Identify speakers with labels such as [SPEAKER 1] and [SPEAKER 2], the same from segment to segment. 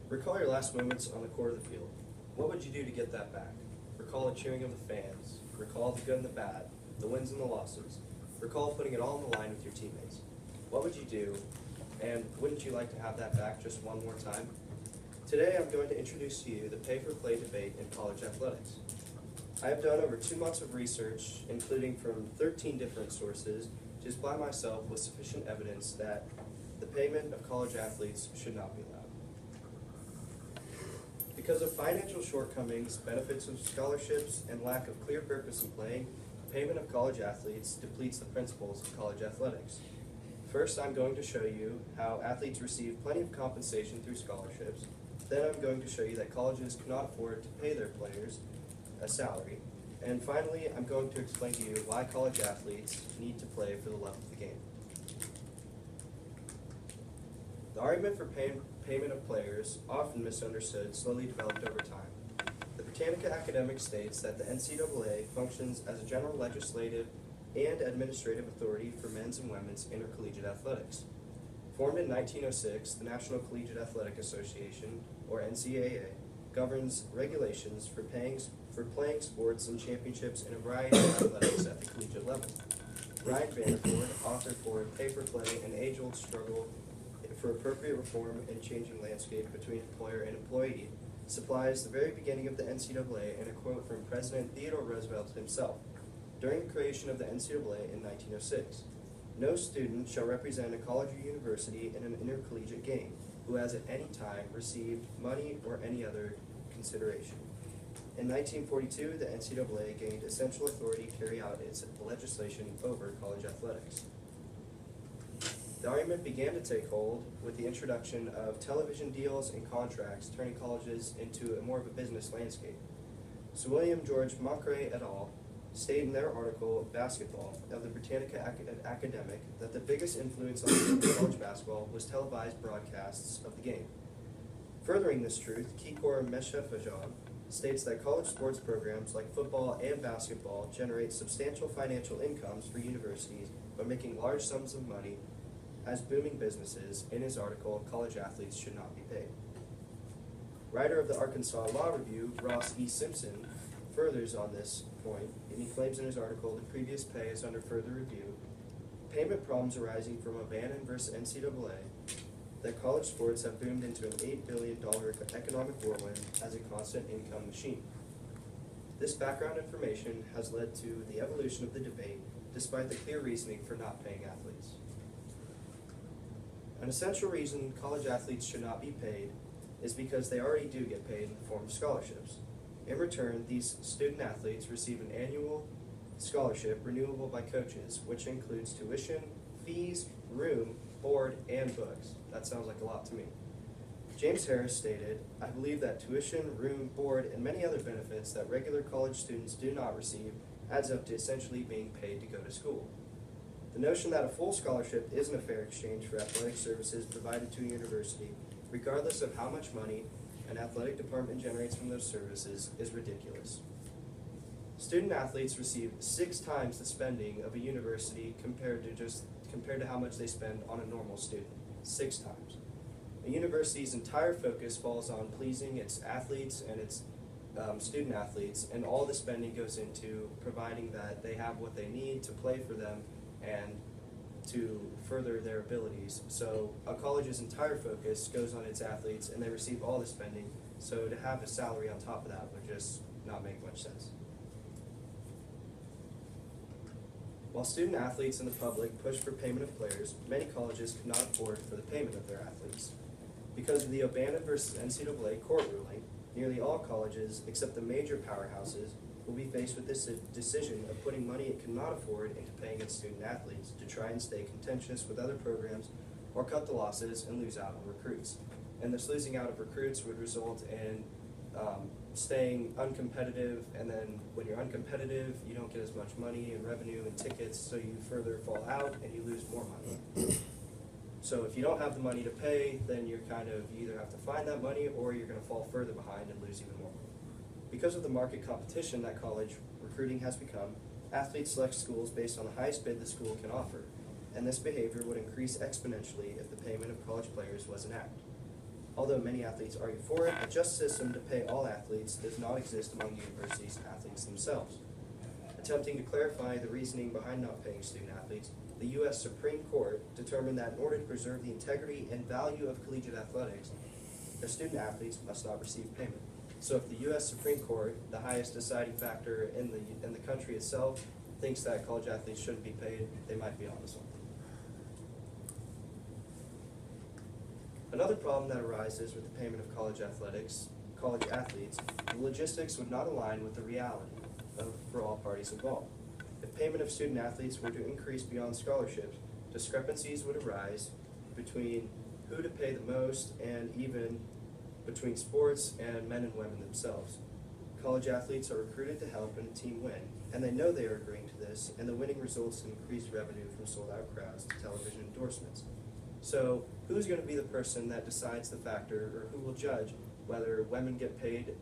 [SPEAKER 1] Recall your last moments on the court of the field. What would you do to get that back? Recall the cheering of the fans. Recall the good and the bad, the wins and the losses. Recall putting it all on the line with your teammates. What would you do, and wouldn't you like to have that back just one more time? Today I'm going to introduce to you the pay-for-play debate in college athletics. I have done over 2 months of research, including from 13 different sources, to supply myself with sufficient evidence that the payment of college athletes should not be allowed. Because of financial shortcomings, benefits of scholarships, and lack of clear purpose in playing, payment of college athletes depletes the principles of college athletics. First, I'm going to show you how athletes receive plenty of compensation through scholarships. Then I'm going to show you that colleges cannot afford to pay their players a salary. And finally, I'm going to explain to you why college athletes need to play for the love of the game. The argument for payment of players, often misunderstood, slowly developed over time. The Britannica Academic states that the NCAA functions as a general legislative and administrative authority for men's and women's intercollegiate athletics. Formed in 1906, the National Collegiate Athletic Association, or NCAA, governs regulations for playing sports and championships in a variety of athletics at the collegiate level. Ryan Vanderford, author for Pay for Play, an age-old struggle for appropriate reform and changing landscape between employer and employee, supplies the very beginning of the NCAA in a quote from President Theodore Roosevelt himself during the creation of the NCAA in 1906. No student shall represent a college or university in an intercollegiate game who has at any time received money or any other consideration. In 1942, the NCAA gained essential authority to carry out its legislation over college athletics. The argument began to take hold with the introduction of television deals and contracts, turning colleges into more of a business landscape. Sir William George Moncray et al. Stated in their article, Basketball, of the Britannica Academic, that the biggest influence on college basketball was televised broadcasts of the game. Furthering this truth, Kikor Meshefajan states that college sports programs like football and basketball generate substantial financial incomes for universities by making large sums of money as booming businesses. In his article, College Athletes Should Not Be Paid. Writer of the Arkansas Law Review, Ross E. Simpson, furthers on this point, and he claims in his article the previous pay is under further review. Payment problems arising from O'Bannon versus NCAA, that college sports have boomed into an $8 billion economic whirlwind as a constant income machine. This background information has led to the evolution of the debate, despite the clear reasoning for not paying athletes. An essential reason college athletes should not be paid is because they already do get paid in the form of scholarships. In return, these student athletes receive an annual scholarship renewable by coaches, which includes tuition, fees, room, board, and books. That sounds like a lot to me. James Harris stated, "I believe that tuition, room, board, and many other benefits that regular college students do not receive adds up to essentially being paid to go to school." The notion that a full scholarship isn't a fair exchange for athletic services provided to a university, regardless of how much money an athletic department generates from those services, is ridiculous. Student athletes receive 6 times the spending of a university compared to how much they spend on a normal student. 6 times. A university's entire focus falls on pleasing its athletes and its student athletes, and all the spending goes into providing that they have what they need to play for them and to further their abilities. So a college's entire focus goes on its athletes, and they receive all the spending, so to have a salary on top of that would just not make much sense. While student athletes and the public push for payment of players, many colleges cannot afford for the payment of their athletes. Because of the O'Bannon versus NCAA court ruling, nearly all colleges, except the major powerhouses, will be faced with this decision of putting money it cannot afford into paying its student athletes to try and stay contentious with other programs or cut the losses and lose out on recruits. And this losing out of recruits would result in staying uncompetitive, and then when you're uncompetitive, you don't get as much money and revenue and tickets, so you further fall out and you lose more money. So if you don't have the money to pay, then you either have to find that money or you're going to fall further behind and lose even more money. Because of the market competition that college recruiting has become, athletes select schools based on the highest bid the school can offer, and this behavior would increase exponentially if the payment of college players was enacted. Although many athletes argue for it, a just system to pay all athletes does not exist among universities' athletes themselves. Attempting to clarify the reasoning behind not paying student athletes, the U.S. Supreme Court determined that in order to preserve the integrity and value of collegiate athletics, the student athletes must not receive payment. So if the U.S. Supreme Court, the highest deciding factor in the country itself, thinks that college athletes shouldn't be paid, they might be onto something. Another problem that arises with the payment of college athletes, the logistics would not align with the reality for all parties involved. If payment of student athletes were to increase beyond scholarships, discrepancies would arise between who to pay the most and even between sports and men and women themselves. College athletes are recruited to help a team win, and they know they are agreeing to this, and the winning results in increased revenue from sold-out crowds to television endorsements. So who's going to be the person that decides the factor, or who will judge whether women get paid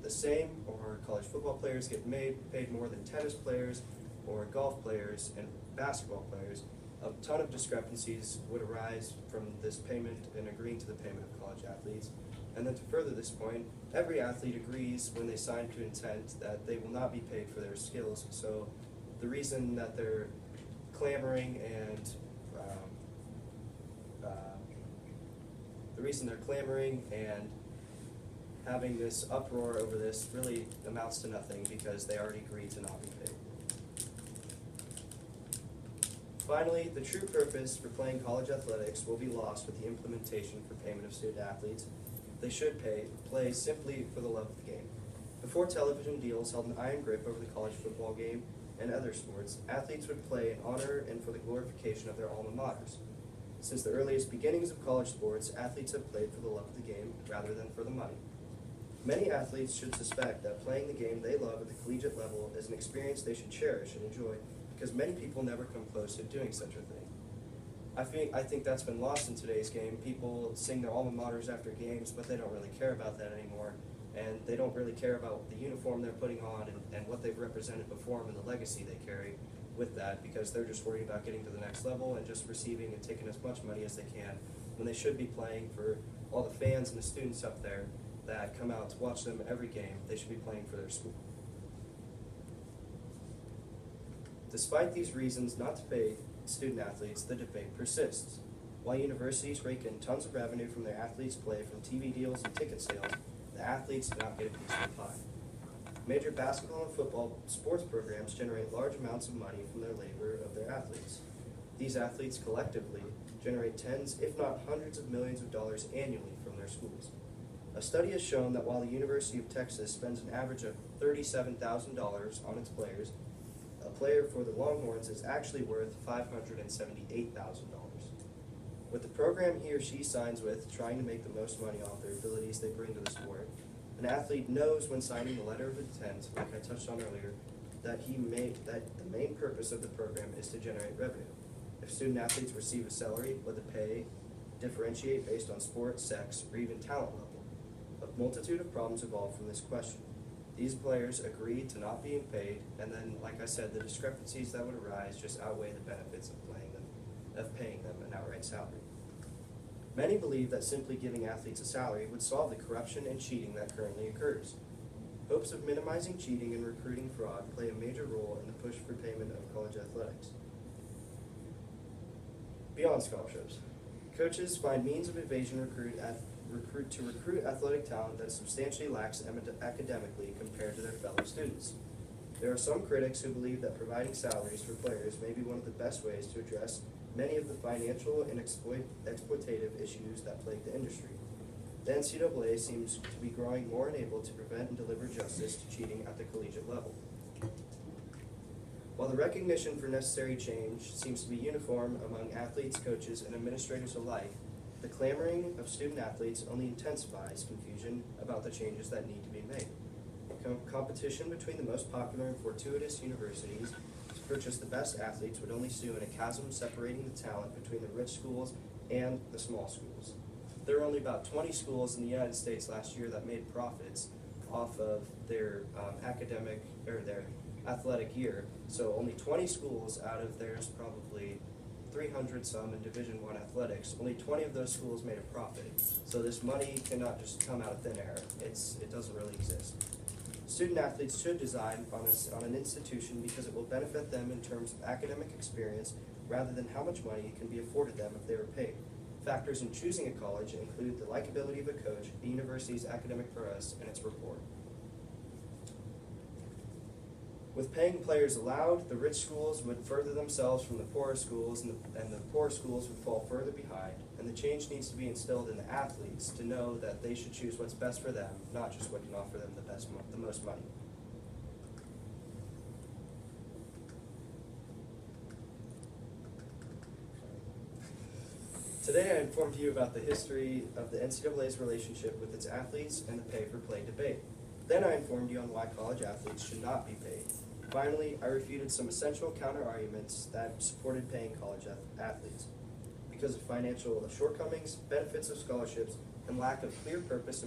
[SPEAKER 1] the same, or college football players get paid more than tennis players, or golf players and basketball players? A ton of discrepancies would arise from this payment and agreeing to the payment of college athletes. And then to further this point, every athlete agrees when they sign to intent that they will not be paid for their skills. So the reason that they're clamoring and having this uproar over this really amounts to nothing, because they already agreed to not be paid. Finally, the true purpose for playing college athletics will be lost with the implementation for payment of student athletes. They should play simply for the love of the game. Before television deals held an iron grip over the college football game and other sports, athletes would play in honor and for the glorification of their alma maters. Since the earliest beginnings of college sports, athletes have played for the love of the game rather than for the money. Many athletes should suspect that playing the game they love at the collegiate level is an experience they should cherish and enjoy, because many people never come close to doing such a thing. I think that's been lost in today's game. People sing their alma maters after games, but they don't really care about that anymore, and they don't really care about the uniform they're putting on and what they've represented before them and the legacy they carry with that, because they're just worried about getting to the next level and just receiving and taking as much money as they can, when they should be playing for all the fans and the students up there that come out to watch them every game. They should be playing for their school. Despite these reasons not to pay student athletes, the debate persists. While universities rake in tons of revenue from their athletes' play from TV deals and ticket sales, the athletes do not get a piece of the pie. Major basketball and football sports programs generate large amounts of money from their labor of their athletes. These athletes collectively generate tens, if not hundreds of millions of dollars annually from their schools. A study has shown that while the University of Texas spends an average of $37,000 on its players, a player for the Longhorns is actually worth $578,000. With the program he or she signs with trying to make the most money off their abilities they bring to the sport, an athlete knows when signing the letter of intent, like I touched on earlier, that the main purpose of the program is to generate revenue. If student athletes receive a salary, would the pay differentiate based on sport, sex, or even talent level? A multitude of problems evolve from this question. These players agree to not being paid, and then, like I said, the discrepancies that would arise just outweigh the benefits of paying them an outright salary. Many believe that simply giving athletes a salary would solve the corruption and cheating that currently occurs. Hopes of minimizing cheating and recruiting fraud play a major role in the push for payment of college athletics. Beyond scholarships, coaches find means of evasion to recruit athletic talent that substantially lacks academically compared to their fellow students. There are some critics who believe that providing salaries for players may be one of the best ways to address many of the financial and exploitative issues that plague the industry. The NCAA seems to be growing more able to prevent and deliver justice to cheating at the collegiate level. While the recognition for necessary change seems to be uniform among athletes, coaches, and administrators alike, the clamoring of student athletes only intensifies confusion about the changes that need to be made. Competition between the most popular and fortuitous universities to purchase the best athletes would only soon a chasm separating the talent between the rich schools and the small schools. There were only about 20 schools in the United States last year that made profits off of their their athletic year. So only 20 schools out of there's probably 300 some in Division I athletics, only 20 of those schools made a profit. So this money cannot just come out of thin air. It doesn't really exist. Student athletes should decide on an institution because it will benefit them in terms of academic experience rather than how much money can be afforded them if they were paid. Factors in choosing a college include the likability of a coach, the university's academic prowess, and its rapport. With paying players allowed, the rich schools would further themselves from the poorer schools, and the poor schools would fall further behind. And the change needs to be instilled in the athletes to know that they should choose what's best for them, not just what can offer them the most money. Today I informed you about the history of the NCAA's relationship with its athletes and the pay-for-play debate. Then I informed you on why college athletes should not be paid. Finally, I refuted some essential counter-arguments that supported paying college athletes. Because of financial shortcomings, benefits of scholarships, and lack of clear purpose